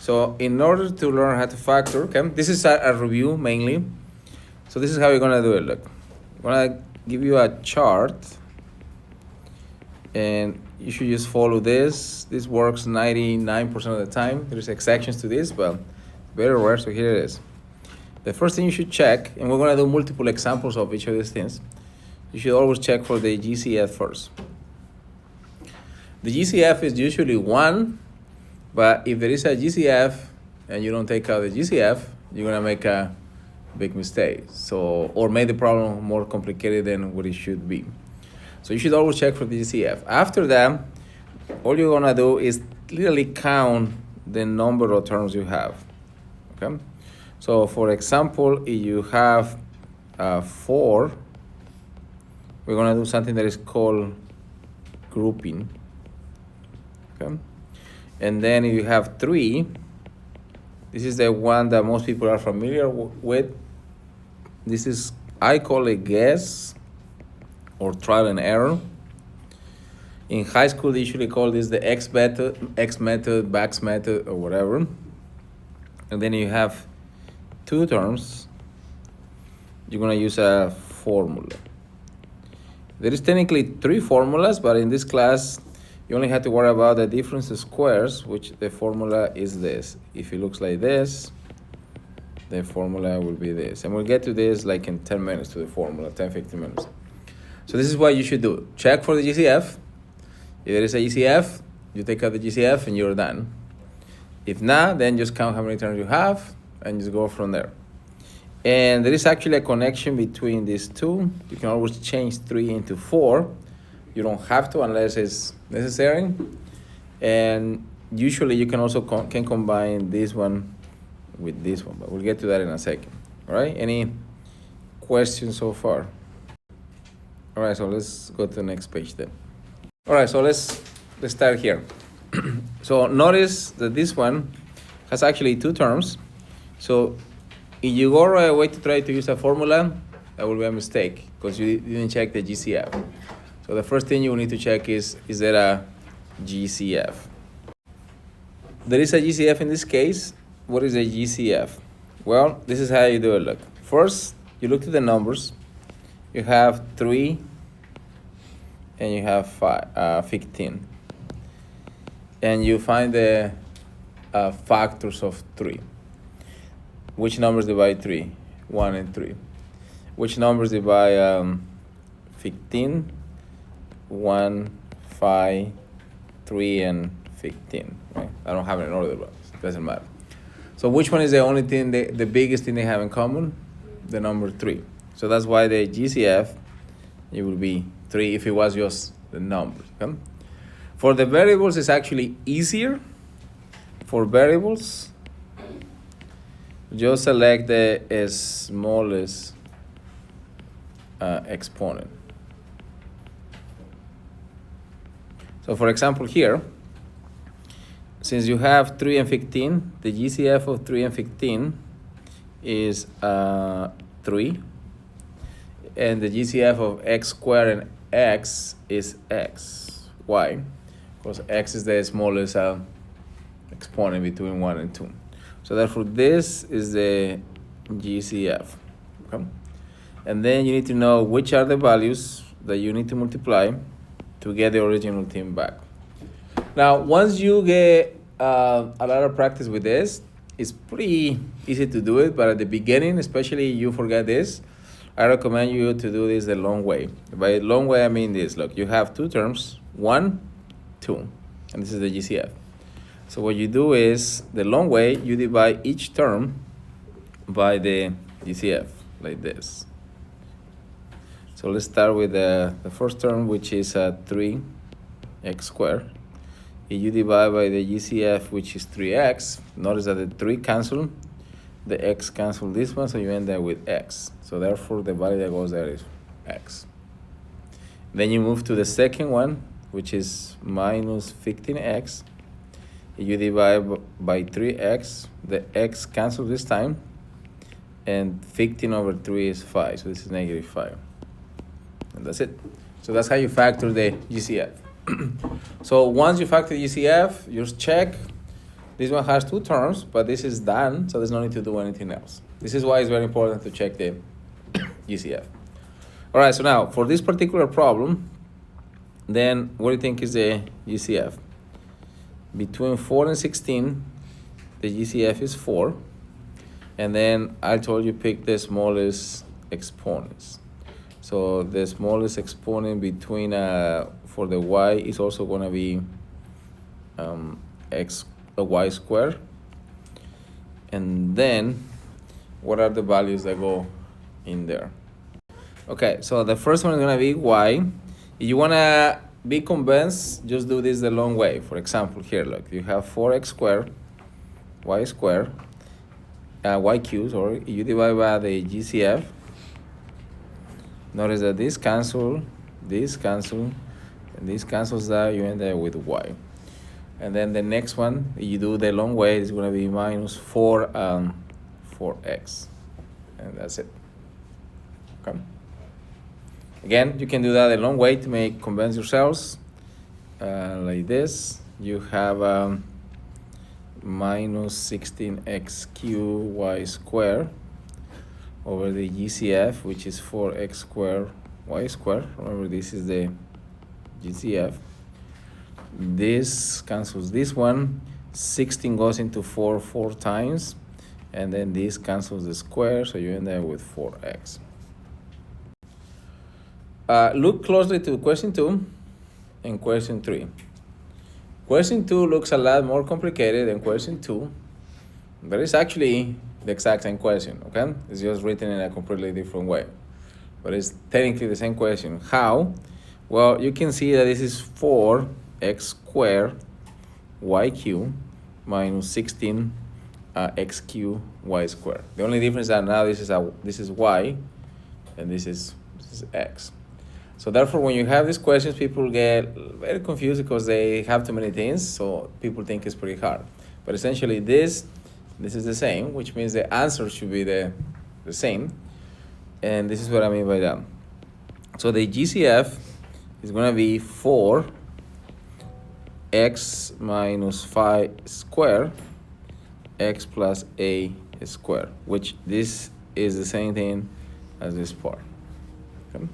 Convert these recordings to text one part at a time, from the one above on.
So in order to learn how to factor, okay, this is a review mainly. So this is how you're gonna do it. Look, I'm gonna give you a chart, and you should just follow this. This works 99% of the time. There's exceptions to this, but very rare. So here it is. The first thing you should check, and we're gonna do multiple examples of each of these things. You should always check for the GCF first. The GCF is usually 1, but if there is a GCF and you don't take out the GCF, you're gonna make a big mistake. So, or make the problem more complicated than what it should be. So you should always check for the GCF. After that, all you're gonna do is literally count the number of terms you have, okay? So for example, if you have 4, we're gonna do something that is called grouping, okay? And then if you have 3, this is the one that most people are familiar with. This is, I call it guess or trial and error. In high school, they usually call this the X method, Bax method, or whatever. And then you have 2 terms. You're gonna use a formula. There is technically 3 formulas, but in this class, you only have to worry about the difference of squares, which the formula is this. If it looks like this, the formula will be this. And we'll get to this like in 10 minutes to the formula, 10, 15 minutes. So this is what you should do. Check for the GCF. If there is a GCF, you take out the GCF and you're done. If not, then just count how many terms you have and just go from there. And there is actually a connection between these two. You can always change 3 into 4. You don't have to unless it's necessary. And usually you can also can combine this one with this one, but we'll get to that in a second. All right, any questions so far? All right, so let's go to the next page then. All right, so let's start here. So notice that this one has actually 2 terms. So if you go right away to try to use a formula, that will be a mistake because you didn't check the GCF. So the first thing you will need to check is there a GCF? There is a GCF in this case. What is a GCF? Well, this is how you do it. Look, first you look at the numbers. You have 3 and you have 15. And you find the factors of 3. Which numbers divide 3? 1 and 3. Which numbers divide 15? 1, 5, 3, and 15. Right? I don't have it in order, but it doesn't matter. So which one is the only thing, the biggest thing they have in common? The number 3. So that's why the GCF, it will be 3 if it was just the numbers. Okay? For the variables, it's actually easier. For variables, just select the smallest exponent. So for example here, since you have 3 and 15, the GCF of 3 and 15 is 3. And the GCF of x squared and x is x. Why? Because x is the smallest exponent between 1 and 2. So therefore, this is the GCF. Okay? And then you need to know which are the values that you need to multiply to get the original thing back. Now, once you get a lot of practice with this, it's pretty easy to do it. But at the beginning, especially you forget this, I recommend you to do this the long way. By long way, I mean this. Look, you have 2 terms, 1, 2, and this is the GCF. So what you do is, the long way, you divide each term by the GCF, like this. So let's start with the first term, which is 3x squared. If you divide by the GCF, which is 3x, notice that the 3 cancel, the x cancel this one, so you end up with x. So therefore, the value that goes there is x. Then you move to the second one, which is minus 15x. If you divide by 3x, the x cancels this time, and 15 over 3 is 5, so this is negative 5. And that's it. So that's how you factor the GCF. So once you factor the GCF, just check This one has two terms, but this is done, so there's no need to do anything else. This is why it's very important to check the GCF. All right, so now for this particular problem, then what do you think is the GCF? Between 4 and 16, the GCF is 4. And then I told you pick the smallest exponents. So the smallest exponent between, for the y is also going to be y squared. And then what are the values that go in there? Okay, so the first one is going to be y. If you want to be convinced, just do this the long way. For example, here, look, you have 4x squared, y squared, y cubed, or you divide by the GCF. Notice that this cancel, and this cancels that, you end up with y. And then the next one, you do the long way, is going to be minus 4x. And that's it. Okay. Again, you can do that a long way to convince yourselves. Like this, you have minus 16x cubed y squared over the GCF, which is 4x squared y squared. Remember, this is the GCF. This cancels this one. 16 goes into 4 times, and then this cancels the square, so you end up with 4x. Look closely to question 2 and question 3. Question 2 looks a lot more complicated than question 2, but it's actually the exact same question, okay? It's just written in a completely different way, but it's technically the same question. How? Well, you can see that this is 4x squared y cubed minus 16 x cubed y squared. The only difference is that now this is y, and this is x. So therefore, when you have these questions, people get very confused because they have too many things, so people think it's pretty hard. But essentially this is the same, which means the answer should be the same. And this is what I mean by that. So the GCF is going to be 4x minus 5 squared, x plus a squared, which this is the same thing as this part. Okay?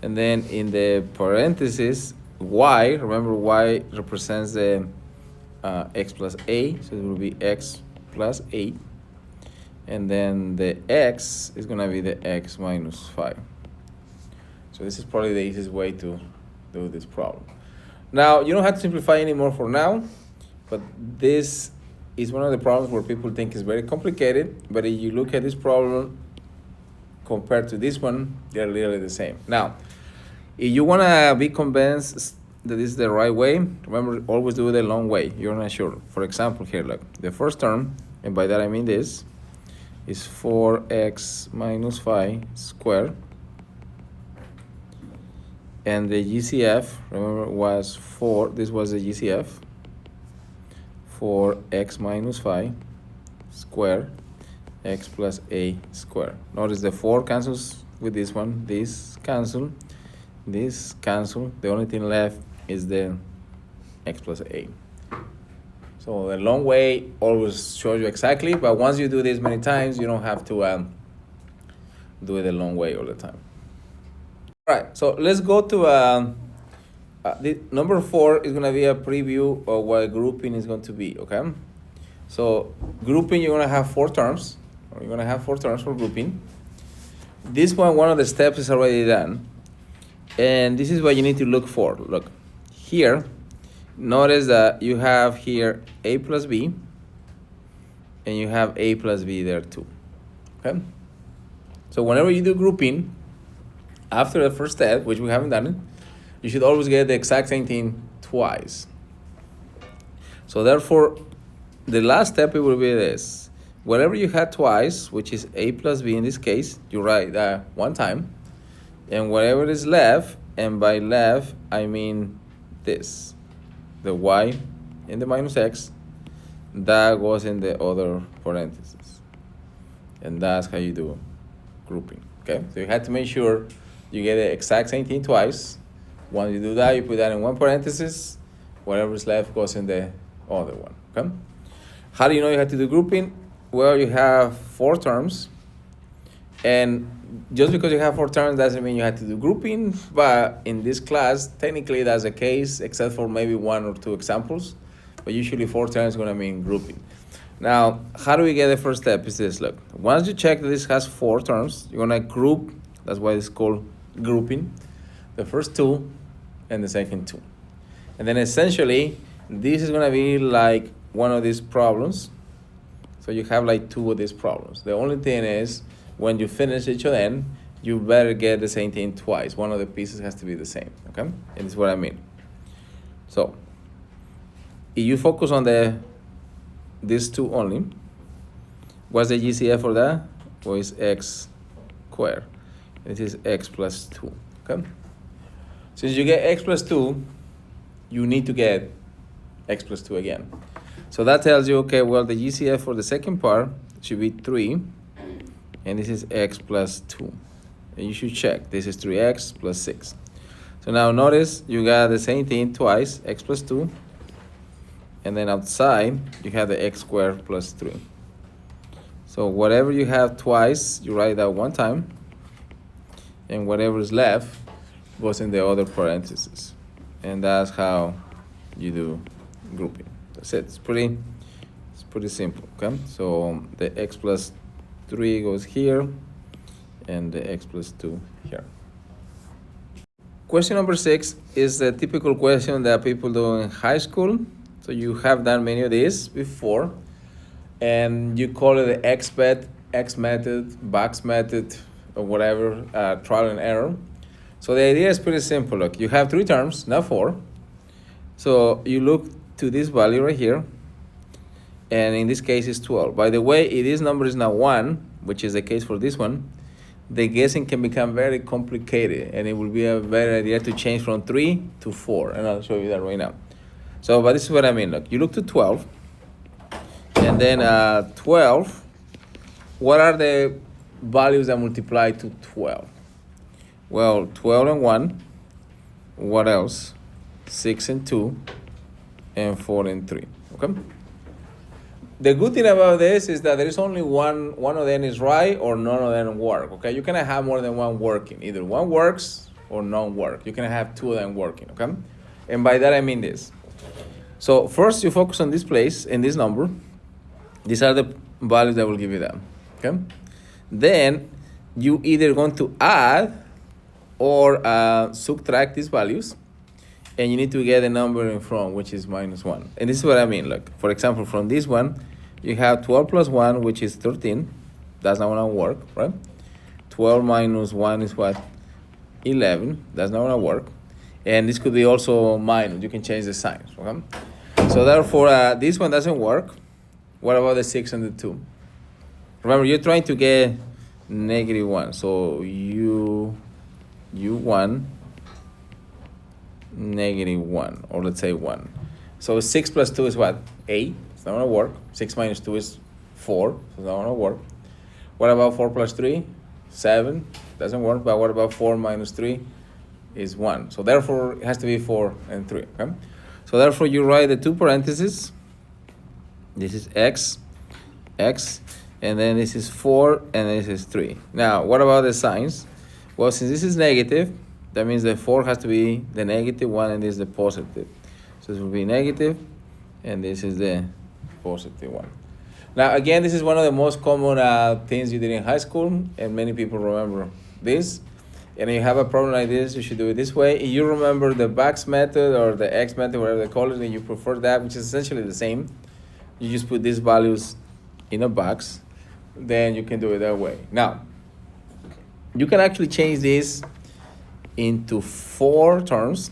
And then in the parentheses, y, remember y represents the x plus a, so it will be x plus 8. And then the x is going to be the x minus 5. So this is probably the easiest way to do this problem. Now, you don't have to simplify anymore for now, but this is one of the problems where people think is very complicated, but if you look at this problem compared to this one, they're literally the same. Now, if you want to be convinced that this is the right way, remember, always do it the long way. You're not sure. For example, here, look, the first term, and by that I mean this, is 4x minus 5 squared. And the GCF, remember, was 4. This was the GCF. 4x minus 5 squared, x plus a squared. Notice the 4 cancels with this one. This cancel. This cancel. The only thing left is the x plus a. So the long way always shows you exactly, but once you do this many times, you don't have to do it the long way all the time. All right, so let's go to the number 4 is going to be a preview of what grouping is going to be, okay? So grouping, you're going to have 4 terms. Or you're going to have 4 terms for grouping. This one of the steps is already done. And this is what you need to look for. Look, here, notice that you have here a plus b, and you have a plus b there too, okay? So whenever you do grouping, after the first step, which we haven't done it, you should always get the exact same thing twice. So therefore, the last step it will be this. Whatever you had twice, which is a plus b in this case, you write that one time. And whatever is left, and by left, I mean this. The y in the minus x, that goes in the other parentheses. And that's how you do grouping, okay? So you have to make sure you get the exact same thing twice. Once you do that, you put that in one parenthesis. Whatever is left goes in the other one, okay? How do you know you have to do grouping? Well, you have 4 terms, and just because you have 4 terms doesn't mean you have to do grouping, but in this class, technically that's the case, except for maybe 1 or 2 examples, but usually 4 terms is gonna mean grouping. Now, how do we get the first step? Is this, look, once you check that this has 4 terms, you're gonna group, that's why it's called grouping, the first 2 and the second 2. And then essentially, this is gonna be like one of these problems. So you have like 2 of these problems. The only thing is, when you finish each of them, you better get the same thing twice. One of the pieces has to be the same, okay? And this is what I mean. So, if you focus on these 2 only, what's the GCF for that? Well, it's x squared. This is x plus 2, okay? Since you get x plus 2, you need to get x plus 2 again. So that tells you, okay, well, the GCF for the second part should be 3, and this is x plus 2. And you should check, this is 3x plus 6. So now notice you got the same thing twice, x plus 2, and then outside you have the x squared plus 3. So whatever you have twice, you write that one time, and whatever is left goes in the other parentheses. And that's how you do grouping. That's it. It's pretty simple, okay? So the x plus 3 goes here, and the x plus 2 here. Question number 6 is the typical question that people do in high school. So you have done many of these before, and you call it the X method, box method, or whatever, trial and error. So the idea is pretty simple. Look, you have 3 terms, not 4. So you look to this value right here, and in this case it's 12. By the way, if this number is now 1, which is the case for this one, the guessing can become very complicated, and it will be a better idea to change from 3 to 4, and I'll show you that right now. So, but this is what I mean. Look, you look to 12, and then 12, what are the values that multiply to 12? Well, 12 and 1, what else? 6 and 2, and 4 and 3, okay? The good thing about this is that there is only one of them is right or none of them work, okay? You cannot have more than one working. Either one works or none work. You cannot have 2 of them working, okay? And by that I mean this. So first you focus on this place and this number. These are the values that will give you them, okay? Then you either going to add or subtract these values, and you need to get a number in front, which is -1. And this is what I mean. Look, for example, from this one, you have 12 plus 1, which is 13. That's not gonna work, right? 12 minus 1 is what? 11. That's not gonna work. And this could be also minus. You can change the signs, okay? So therefore, this one doesn't work. What about the 6 and the 2? Remember, you're trying to get -1. So U1 -1, or let's say 1. So 6 plus 2 is what? 8. It's not gonna work. 6 minus 2 is 4. So it's not gonna work. What about 4 plus 3? 7. Doesn't work. But what about 4 minus 3? Is 1. So therefore, it has to be 4 and 3. Okay? So therefore, you write the 2 parentheses. This is x, and then this is 4, and this is 3. Now, what about the signs? Well, since this is negative, that means the 4 has to be the -1, and this is the positive. So this will be negative, and this is the positive 1. Now, again, this is one of the most common things you did in high school, and many people remember this. And if you have a problem like this, you should do it this way. If you remember the box method or the X method, whatever they call it, and you prefer that, which is essentially the same, you just put these values in a box, then you can do it that way. Now, you can actually change this into 4 terms,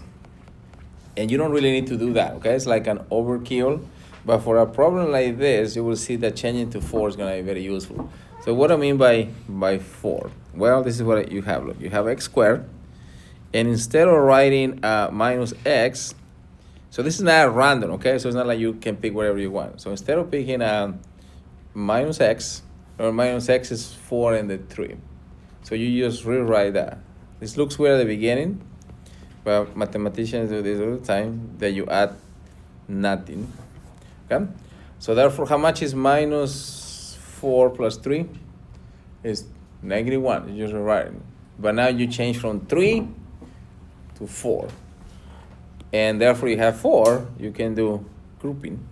and you don't really need to do that, okay? It's like an overkill, but for a problem like this, you will see that changing to 4 is gonna be very useful. So what I mean by 4? Well, this is what you have. Look, you have x squared, and instead of writing minus x, so this is not random, okay? So it's not like you can pick whatever you want. So instead of picking minus x, or minus x is 4 and the 3. So you just rewrite that. This looks weird at the beginning, but mathematicians do this all the time, that you add nothing, okay? So therefore, how much is minus 4 plus 3? Is negative 1. You just rewrite it. But now you change from 3 to 4. And therefore, you have 4. You can do grouping.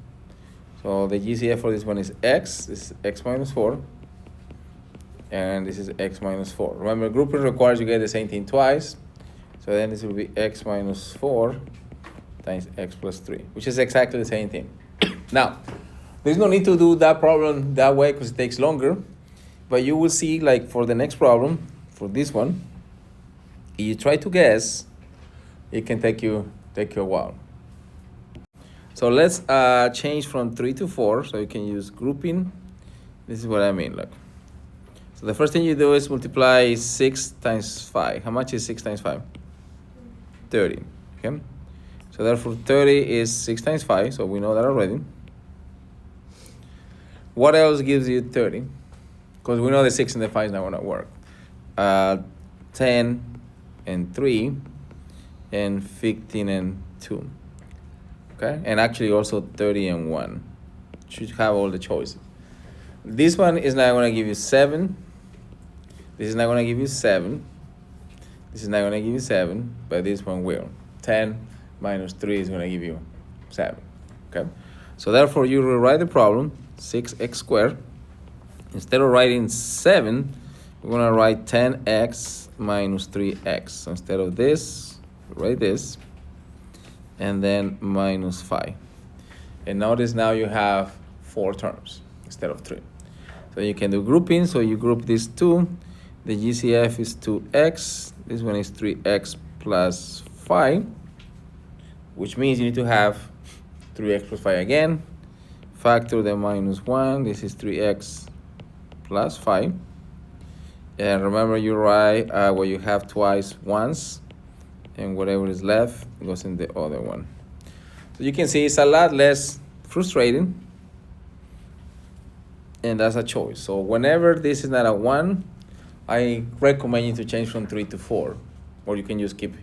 So the GCF for this one is x. This is x minus 4. And this is x minus 4. Remember, grouping requires you get the same thing twice. So then this will be x minus 4 times x plus 3, which is exactly the same thing. Now, there's no need to do that problem that way because it takes longer. But you will see, like for the next problem, for this one, if you try to guess, it can take you a while. So let's change from 3 to 4, so you can use grouping. This is what I mean, look. So the first thing you do is multiply 6 times 5. How much is 6 times 5? 30, okay? So therefore 30 is 6 times 5, so we know that already. What else gives you 30? Because we know the 6 and the 5 is not going to work. 10 and 3 and 15 and 2. Okay? And actually also 30 and 1. Should have all the choices. This one is not going to give you 7. This is not going to give you 7. This is not going to give you 7, but this one will. 10 minus 3 is going to give you 7. Okay? So therefore, you rewrite the problem, 6x squared. Instead of writing 7, we're going to write 10x minus 3x. So instead of this, write this, and then minus 5. And notice now you have 4 terms instead of 3. So you can do grouping. So you group these two. The GCF is 2x. This one is 3x plus 5, which means you need to have 3x plus 5 again. Factor the minus 1. This is 3x plus 5. And remember, you write what you have twice once, and whatever is left goes in the other one. So you can see it's a lot less frustrating, and that's a choice. So whenever this is not a 1, I recommend you to change from 3 to 4, or you can just keep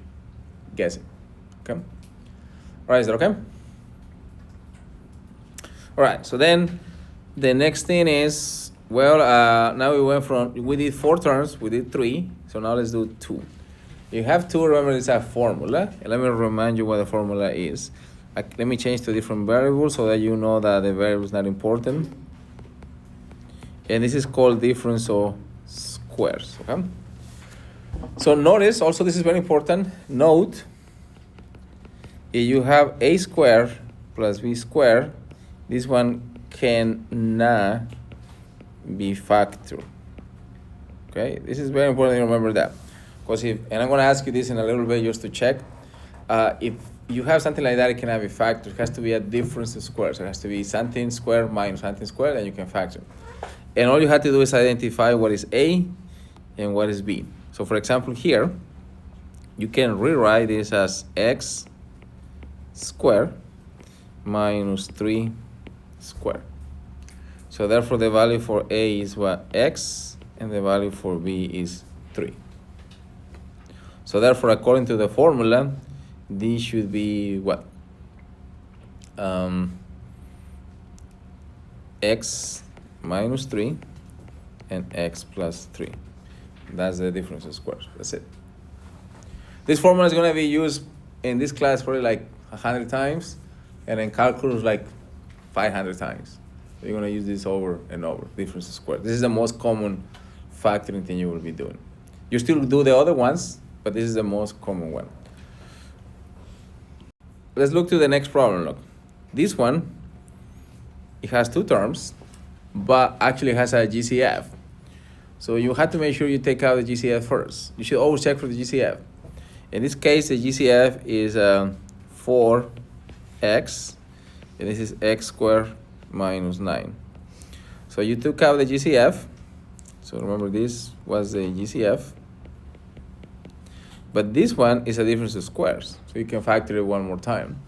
guessing. Okay? All right, is that okay? All right, so then the next thing is, well, now we did 4 terms, we did 3, so now let's do 2. You have to remember it's a formula, and let me remind you what the formula is. Let me change to different variables so that you know that the variable is not important. And this is called difference of squares, okay? So notice, also this is very important, note, if you have a squared plus b squared, this one cannot be factored, okay? This is very important to remember that. Because and I'm going to ask you this in a little bit just to check. If you have something like that, it cannot be factored. It has to be a difference of squares. It has to be something squared minus something squared, and you can factor. And all you have to do is identify what is A and what is B. So for example, here, you can rewrite this as x squared minus 3 squared. So therefore, the value for A is what? X, and the value for B is 3. So therefore, according to the formula, this should be what? X minus 3 and x plus 3. That's the difference of squares. That's it. This formula is going to be used in this class probably like 100 times, and in calculus like 500 times. So you're going to use this over and over, difference of squares. This is the most common factoring thing you will be doing. You still do the other ones, but this is the most common one. Let's look to the next problem. Look, this one, it has 2 terms, but actually has a GCF. So you have to make sure you take out the GCF first. You should always check for the GCF. In this case, the GCF is 4x, and this is x squared minus 9. So you took out the GCF. So remember, this was the GCF. But this one is a difference of squares, so you can factor it one more time.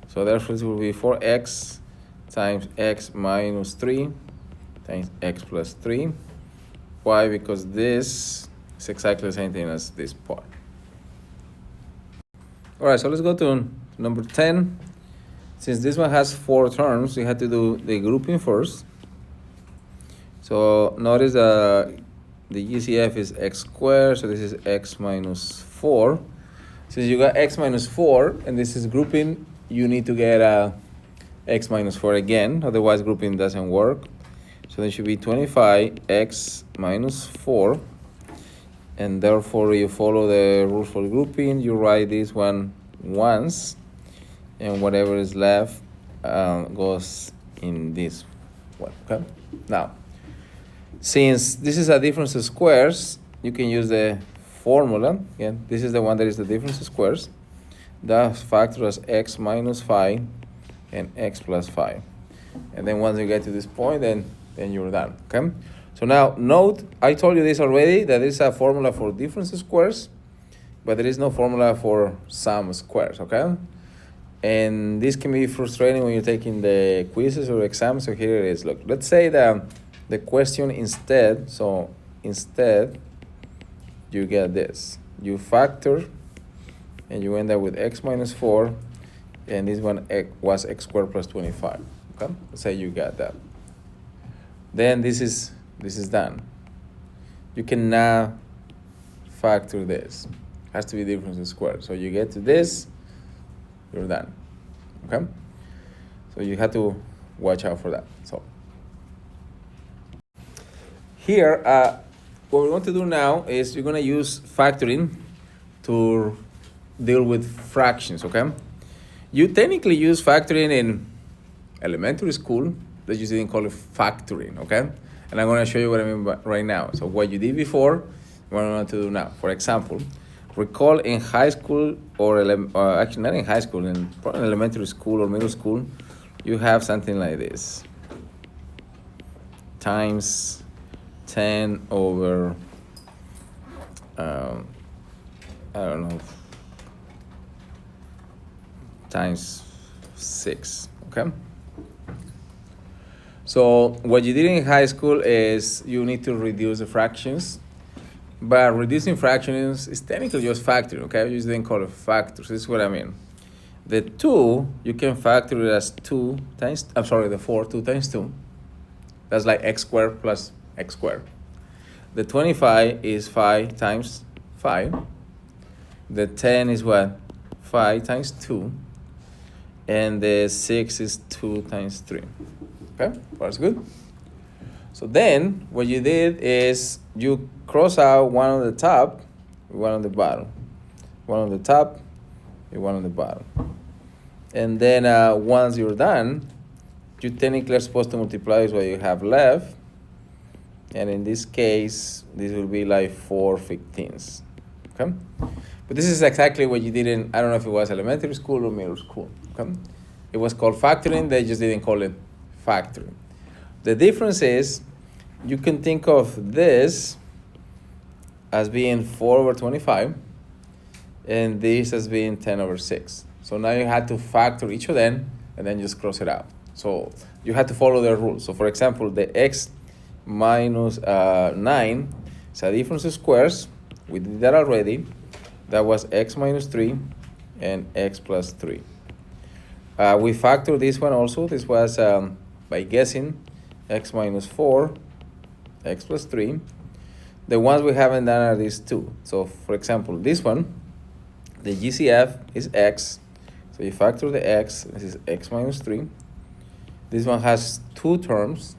So therefore, this will be 4x times x minus 3 times x plus 3. Why? Because this is exactly the same thing as this part. All right, so let's go to number 10. It Since this one has 4 terms, we had to do the grouping first. So notice the GCF is x squared, so this is x minus 4. Since you got x minus 4, and this is grouping, you need to get x minus 4 again, otherwise grouping doesn't work. So there should be 25x minus 4, and therefore you follow the rules for grouping. You write this one once, and whatever is left goes in this one, okay? Now, since this is a difference of squares, you can use the formula. Again, this is the one that is the difference of squares. That factor as x minus 5 and x plus 5. And then once you get to this point, then you're done, okay? So now, note, I told you this already, that is a formula for difference of squares, but there is no formula for sum of squares, okay? And this can be frustrating when you're taking the quizzes or exams. So here it is. Look, let's say that the question instead, you get this. You factor, and you end up with x minus 4, and this one was x squared plus 25. Okay? Let's say you got that. Then this is done. You can now factor this. It has to be difference of squares. So you get to this, you're done. Okay? So you have to watch out for that. So here, what we're going to do now is you're going to use factoring to deal with fractions, okay? You technically use factoring in elementary school, they just didn't call it factoring, okay? And I'm going to show you what I mean by right now. So what you did before, what I'm going to do now. For example, recall in high school or actually not in high school, in elementary school or middle school, you have something like this. Times 10 over, I don't know, times 6, okay? So what you did in high school is you need to reduce the fractions, but reducing fractions is technically just factoring, okay? You just didn't call it factors. This is what I mean. The 2, you can factor it as 2 times, the 4, 2 times 2. That's like x squared plus x squared. The 25 is 5 times 5. The 10 is what? 5 times 2. And the 6 is 2 times 3. Okay, that's good. So then what you did is you cross out one on the top, one on the bottom. One on the top, and one on the bottom. And then once you're done, you technically are supposed to multiply with what you have left. And in this case, this will be like 4/15. Okay? But this is exactly what you did in, I don't know if it was elementary school or middle school. Okay? It was called factoring, they just didn't call it factoring. The difference is, you can think of this as being 4/25, and this as being 10/6. So now you had to factor each of them, and then just cross it out. So you had to follow the rules. So for example, the x minus 9 is a difference of squares. We did that already. That was x minus 3 and x plus 3. We factored this one also. This was, by guessing, x minus 4, x plus 3. The ones we haven't done are these two. So for example, this one, the GCF is x. So you factor the x, this is x minus 3. This one has 2 terms.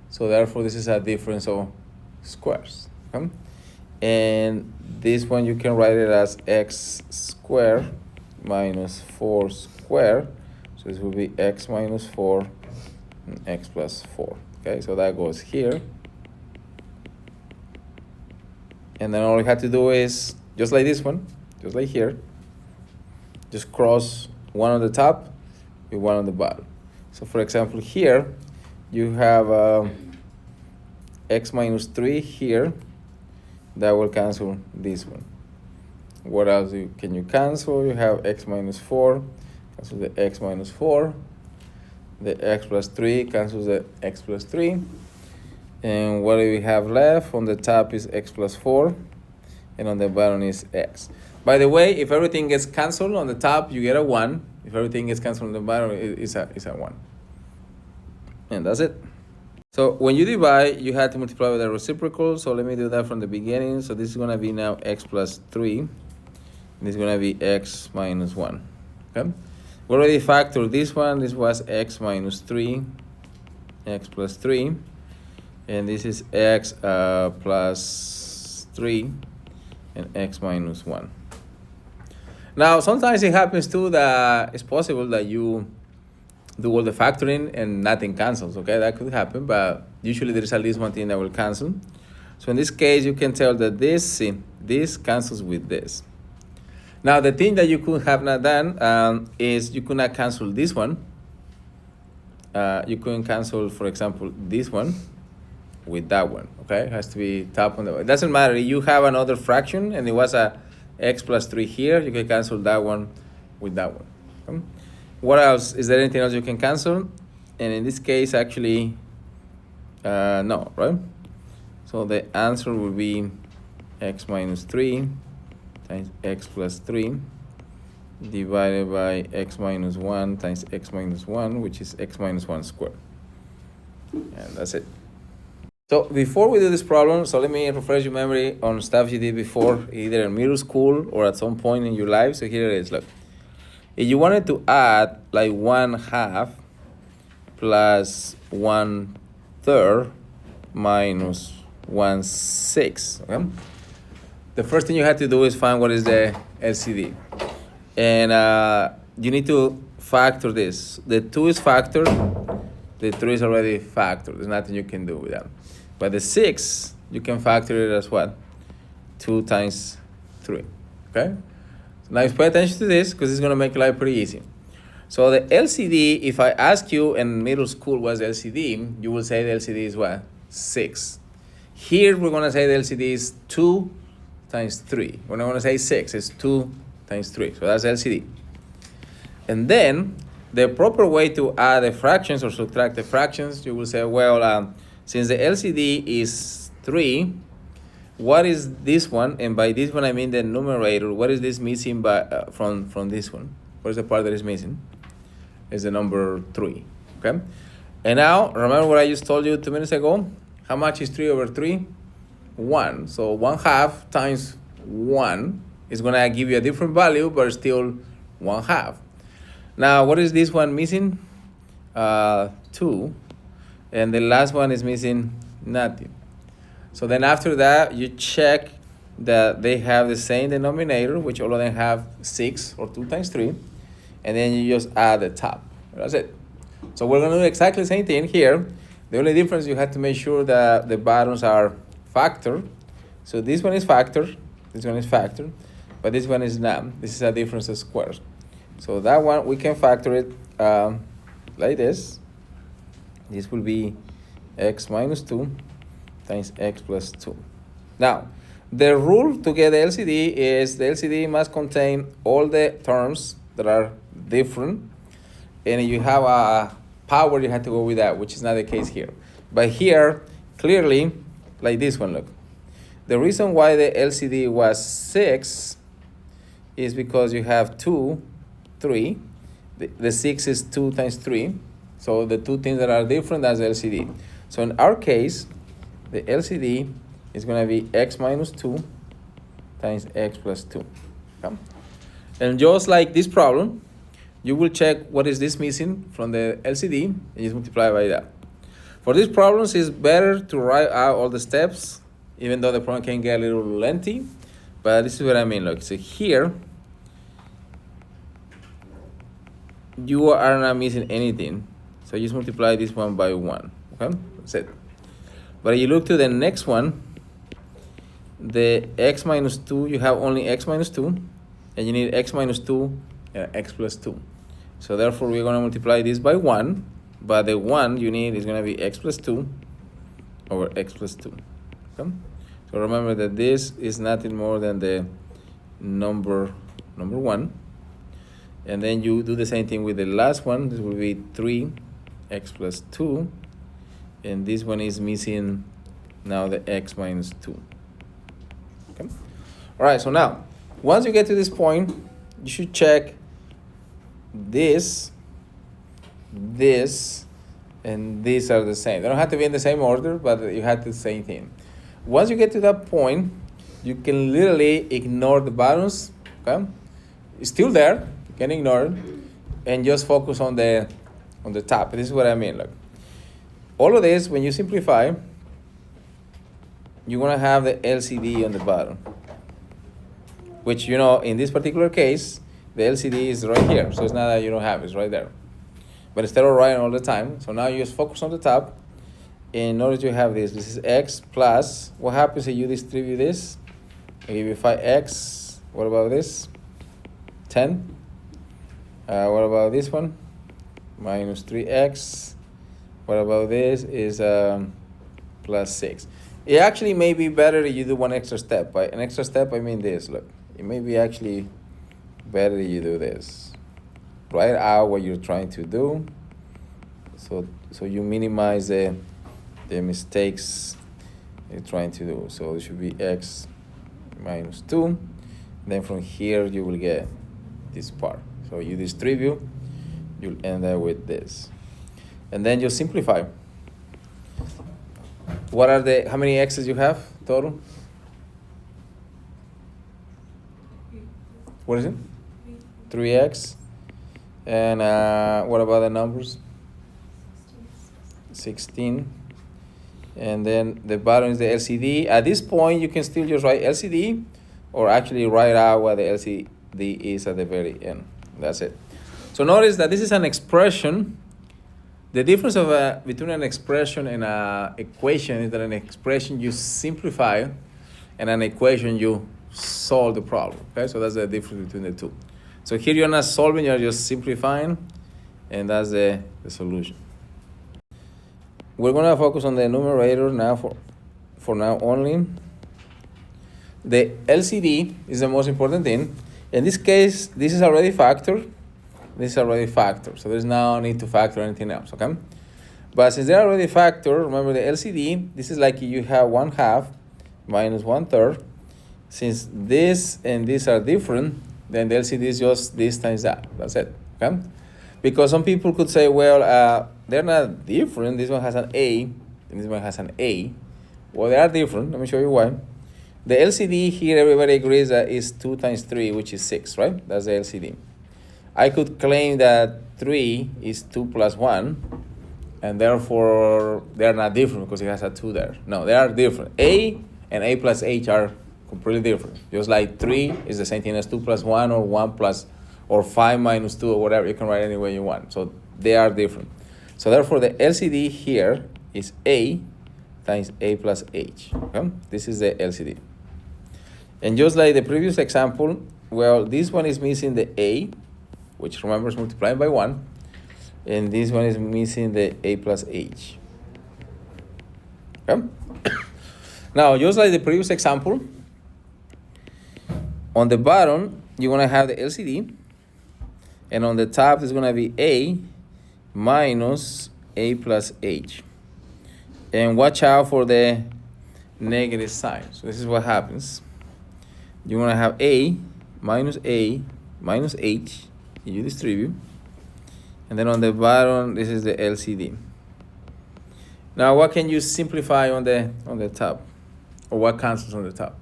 So therefore, this is a difference of squares. Okay? And this one, you can write it as x squared minus 4 squared. So this will be x minus 4 and x plus 4. Okay, so that goes here. And then all you have to do is, just like this one, just like here, just cross one on the top with one on the bottom. So for example, here, you have x minus 3 here. That will cancel this one. What else can you cancel? You have x minus 4, cancel the x minus 4. The x plus 3 cancels the x plus 3. And what do we have left? On the top is x plus 4, and on the bottom is x. By the way, if everything gets canceled on the top, you get a 1. If everything is cancelled on the bottom, it's a 1. And that's it. So when you divide, you have to multiply with a reciprocal. So let me do that from the beginning. So this is going to be now x plus 3. And this is going to be x minus 1. Okay? We already factored this one. This was x minus 3, x plus 3. And this is x plus 3 and x minus 1. Now, sometimes it happens too that it's possible that you do all the factoring and nothing cancels, okay? That could happen, but usually there is at least one thing that will cancel. So in this case, you can tell that this cancels with this. Now, the thing that you could have not done is you could not cancel this one. You couldn't cancel, for example, this one with that one, okay? It has to be top on the, it doesn't matter. You have another fraction and it was a x plus 3 here, you can cancel that one with that one. Okay? What else? Is there anything else you can cancel? And in this case, actually, no, right? So the answer will be x minus 3 times x plus 3 divided by x minus 1 times x minus 1, which is x minus 1 squared. And that's it. So before we do this problem, so let me refresh your memory on stuff you did before, either in middle school or at some point in your life. So here it is, look. If you wanted to add like 1/2 plus 1/3 minus 1/6, okay? The first thing you have to do is find what is the LCD. And you need to factor this. The 2 is factored, the 3 is already factored. There's nothing you can do with that. But the 6, you can factor it as what? 2 times 3, okay? So now pay attention to this because it's going to make life pretty easy. So the LCD, if I ask you in middle school what's LCD, you will say the LCD is what? 6. Here we're going to say the LCD is 2 times 3. When I want to say 6, it's 2 times 3. So that's LCD. And then the proper way to add the fractions or subtract the fractions, you will say, well, since the LCD is 3, what is this one? And by this one, I mean the numerator. What is this missing from this one? What is the part that is missing? Is the number 3, okay? And now, remember what I just told you 2 minutes ago? How much is 3 over 3? 1. So 1/2 times 1 is going to give you a different value, but still 1/2. Now, what is this one missing? 2. And the last one is missing nothing. So then after that, you check that they have the same denominator, which all of them have 6 or 2 times 3. And then you just add the top. That's it. So we're going to do exactly the same thing here. The only difference, you have to make sure that the bottoms are factored. So this one is factored, this one is factored, but this one is not. This is a difference of squares. So that one, we can factor it like this. This will be x minus 2 times x plus 2. Now, the rule to get the LCD is the LCD must contain all the terms that are different. And if you have a power, you have to go with that, which is not the case here. But here, clearly, like this one, look. The reason why the LCD was 6 is because you have 2, 3. The 6 is 2 times 3. So the two things that are different, that's the LCD. So in our case, the LCD is going to be x minus 2 times x plus 2. Okay? And just like this problem, you will check what is this missing from the LCD and just multiply by that. For these problems, it's better to write out all the steps, even though the problem can get a little lengthy. But this is what I mean. Look, so here, you are not missing anything. So just multiply this one by 1. Okay, that's it. But if you look to the next one, the x minus 2, you have only x minus 2, and you need x minus 2 and x plus 2. So therefore, we're going to multiply this by 1, but the 1 you need is going to be x plus 2 over x plus 2. Okay? So remember that this is nothing more than the number 1. And then you do the same thing with the last one. This will be 3x plus 2. And this one is missing now the x minus 2. Okay? All right, so now, once you get to this point, you should check this, this, and these are the same. They don't have to be in the same order, but you have the same thing. Once you get to that point, you can literally ignore the bottoms, okay? It's still there, you can ignore it, and just focus on the top. This is what I mean. Look, all of this, when you simplify, you're gonna have the LCD on the bottom, which, you know, in this particular case, the LCD is right here. So it's not that you don't have it, it's right there. But instead of writing all the time, so now you just focus on the top. In order to have this is x plus, what happens if you distribute this? I give you 5x, what about this? 10. What about this one? Minus 3x. What about this is plus 6. It actually may be better if you do one extra step. By an extra step, I mean this, look. It may be actually better if you do this. Write out what you're trying to do. So you minimize the mistakes you're trying to do. So it should be x minus 2. Then from here, you will get this part. So you distribute, you'll end up with this. And then you simplify. What are how many x's you have total? What is it? 3x. And what about the numbers? 16. And then the bottom is the LCD. At this point, you can still just write LCD, or actually write out what the LCD is at the very end. That's it. So notice that this is an expression. The difference between an expression and an equation is that an expression you simplify, and an equation you solve the problem. Okay, so that's the difference between the two. So here you're not solving, you're just simplifying, and that's the solution. We're gonna focus on the numerator now for now only. The LCD is the most important thing. In this case, this is already factored. This is already factored, so there's no need to factor anything else, okay? But since they're already factored, remember the LCD, this is like you have 1/2 minus 1/3. Since this and this are different, then the LCD is just this times that. That's it, okay? Because some people could say, well, they're not different. This one has an A, and this one has an A. Well, they are different. Let me show you why. The LCD here, everybody agrees that is 2 times 3, which is 6, right? That's the LCD. I could claim that 3 is 2 plus 1, and therefore they're not different because it has a 2 there. No, they are different. A and A plus H are completely different. Just like 3 is the same thing as 2 plus 1, or 1 plus, or 5 minus 2, or whatever. You can write any way you want. So they are different. So therefore the LCD here is A times A plus H. Okay? This is the LCD. And just like the previous example, well, this one is missing the A, which remember is multiplied by 1, and this one is missing the A plus H. Okay? Now, just like the previous example, on the bottom, you're going to have the LCD, and on the top is going to be A minus A plus H. And watch out for the negative sign. So this is what happens. You're going to have A minus H, you distribute, and then on the bottom, this is the LCD. Now, what can you simplify on the top? Or what cancels on the top?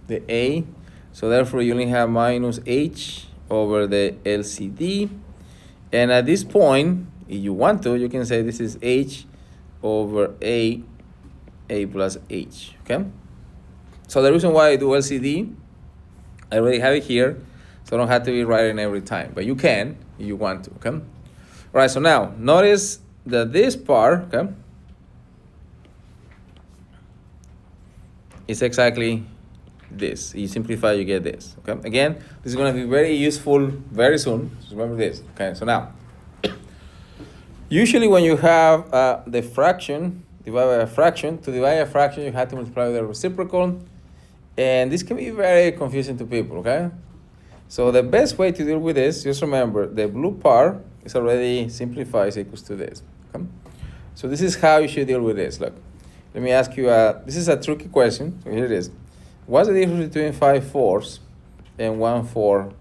The A. So therefore, you only have minus H over the LCD. And at this point, if you want to, you can say this is H over A plus H, okay? So the reason why I do LCD, I already have it here, so I don't have to be writing every time, but you can if you want to, okay? All right, so now, notice that this part, okay, is exactly this. You simplify, you get this, okay? Again, this is gonna be very useful very soon, so remember this, okay? So now, usually when you have the fraction divided by a fraction, to divide a fraction, you have to multiply with the reciprocal, and this can be very confusing to people, okay? So the best way to deal with this, just remember, the blue part is already simplified, is equals to this, okay? So this is how you should deal with this. Look, let me ask you, this is a tricky question, so here it is. What's the difference between 5/4 and 1/4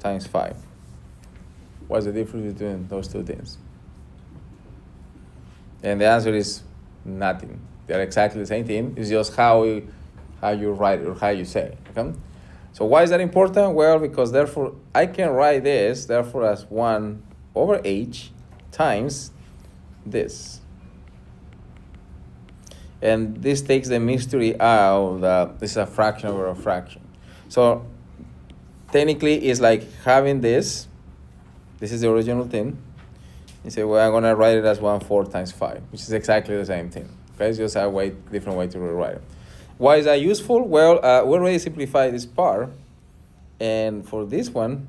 times 5? What's the difference between those two things? And the answer is nothing. They're exactly the same thing. It's just how you write it or how you say it. Okay? So why is that important? Well, because therefore I can write this therefore as 1 over h times this. And this takes the mystery out that this is a fraction over a fraction. So technically it's like having this. This is the original thing. You say, well, I'm gonna write it as 1/4 times 5, which is exactly the same thing. Okay, it's just a different way to rewrite it. Why is that useful? Well, we already simplified this part. And for this one,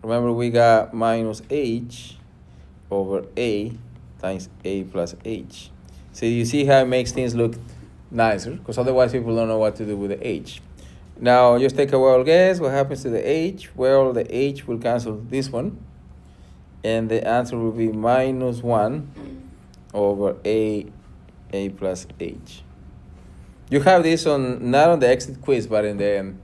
remember we got minus h over a times a plus h. So you see how it makes things look nicer, because otherwise people don't know what to do with the h. Now just take a wild guess. What happens to the h? Well, the h will cancel this one, and the answer will be minus 1 over a plus h. You have this not on the exit quiz, but in the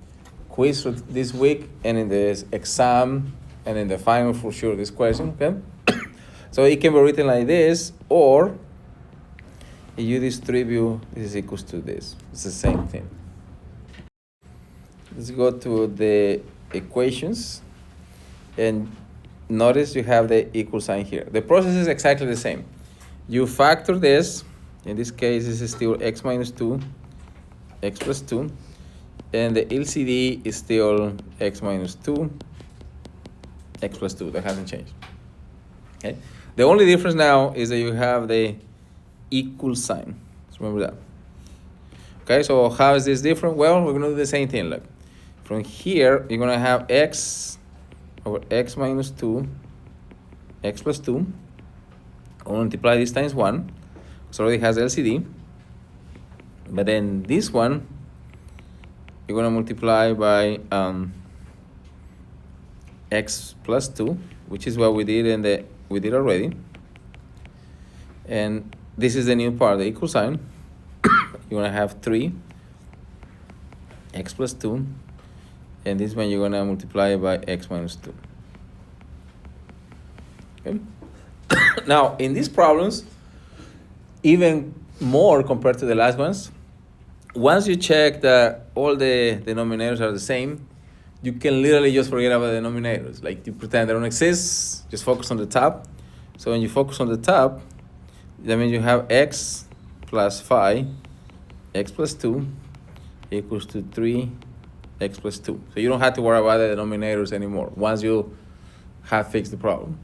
quiz for this week, and in the exam, and in the final for sure, this question, okay? So it can be written like this, or if you distribute, this is equals to this. It's the same thing. Let's go to the equations, and notice you have the equal sign here. The process is exactly the same. You factor this. In this case, this is still x minus 2, x plus 2, and the LCD is still x minus 2, x plus 2. That hasn't changed. Okay. The only difference now is that you have the equal sign. So remember that. Okay, so how is this different? Well, we're going to do the same thing. Look, from here, you're going to have x over x minus 2, x plus 2. I'll multiply this times 1. So it already has LCD. But then this one, you're going to multiply by x plus 2, which is what we did already. And this is the new part, the equal sign. You're going to have 3 x plus 2, and this one you're going to multiply by x minus 2. Okay. Now, in these problems, even more compared to the last ones, once you check that all the denominators are the same, you can literally just forget about the denominators. Like, you pretend they don't exist, just focus on the top. So when you focus on the top, that means you have x plus 5, x plus 2 equals to 3, x plus 2. So you don't have to worry about the denominators anymore once you have fixed the problem.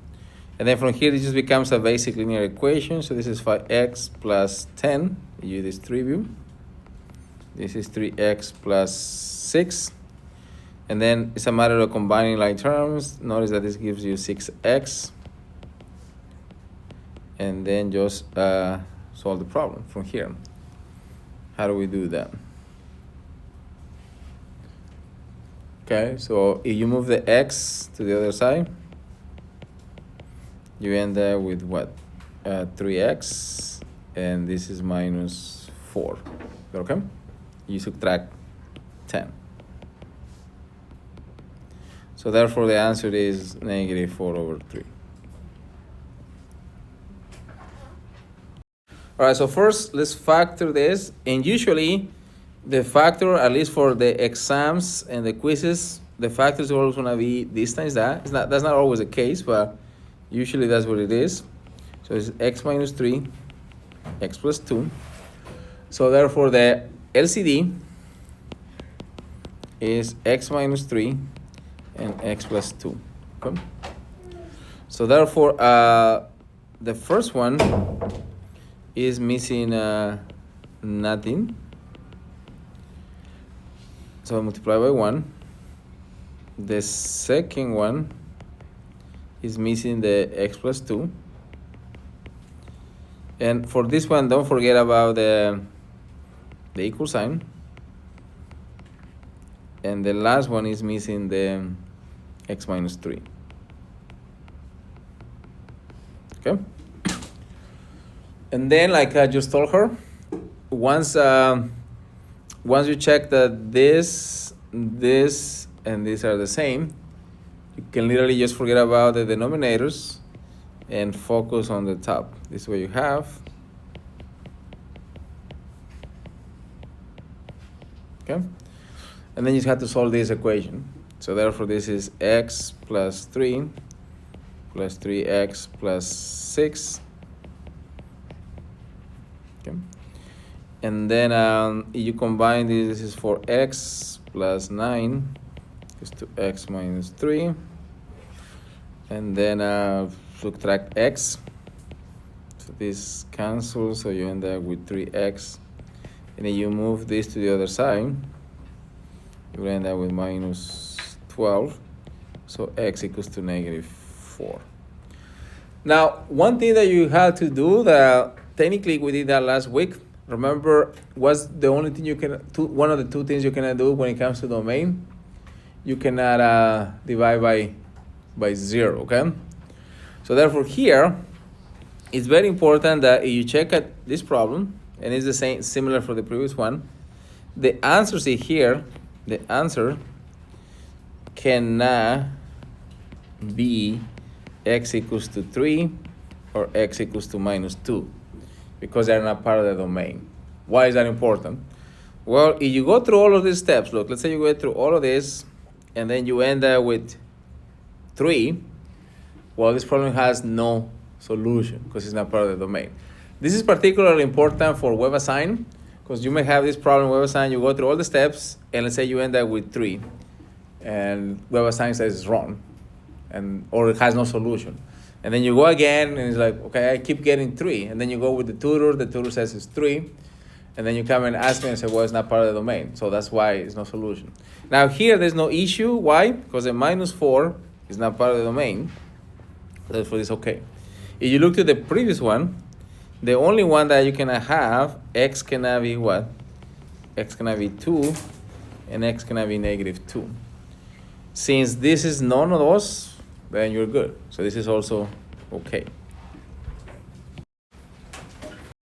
And then from here, it just becomes a basic linear equation. So this is 5x plus 10. You distribute. This is 3x plus 6. And then it's a matter of combining like terms. Notice that this gives you 6x. And then just solve the problem from here. How do we do that? Okay, so if you move the x to the other side, you end up with what? 3x, and this is minus 4. Okay? You subtract 10. So therefore the answer is negative 4 over 3. All right, so first let's factor this. And usually the factor, at least for the exams and the quizzes, the factor is always going to be this times that. That's not always the case, but usually that's what it is. So it's x minus 3, x plus 2. So therefore the LCD is x minus 3 and x plus 2. Okay? So therefore the first one is missing nothing. So I multiply by 1. The second one is missing the x plus 2. And for this one, don't forget about the equal sign. And the last one is missing the x minus 3. Okay? And then, like I just told her, once you check that this, and this are the same, You can literally just forget about the denominators and focus on the top. This is what you have. Okay? And then you just have to solve this equation. So therefore this is x plus 3 plus 3x plus 6. Okay. And then you combine this is for x plus 9 is to x minus 3. And then subtract x. So this cancels, so you end up with 3x. And then you move this to the other side. You will end up with minus 12. So x equals to negative 4. Now, one thing that you have to do that technically we did that last week. Remember, what's the only thing you can one of the two things you cannot do when it comes to domain? You cannot divide by 0, okay? So therefore here, it's very important that if you check at this problem, and it's the same, similar for the previous one, the answer here, the answer cannot be x equals to 3 or x equals to minus 2 because they're not part of the domain. Why is that important? Well, if you go through all of these steps, look, let's say you go through all of this and then you end up with 3, well, this problem has no solution because it's not part of the domain. This is particularly important for WebAssign because you may have this problem with WebAssign, you go through all the steps and let's say you end up with 3 and WebAssign says it's wrong or it has no solution. And then you go again and it's like, okay, I keep getting 3. And then you go with the tutor says it's 3. And then you come and ask me and say, well, it's not part of the domain. So that's why it's no solution. Now here, there's no issue. Why? Because the minus 4 is not part of the domain. Therefore, it's okay. If you look to the previous one, the only one that you cannot have, x cannot be what? X cannot be 2, and x cannot be negative 2. Since this is none of those, then you're good. So this is also okay.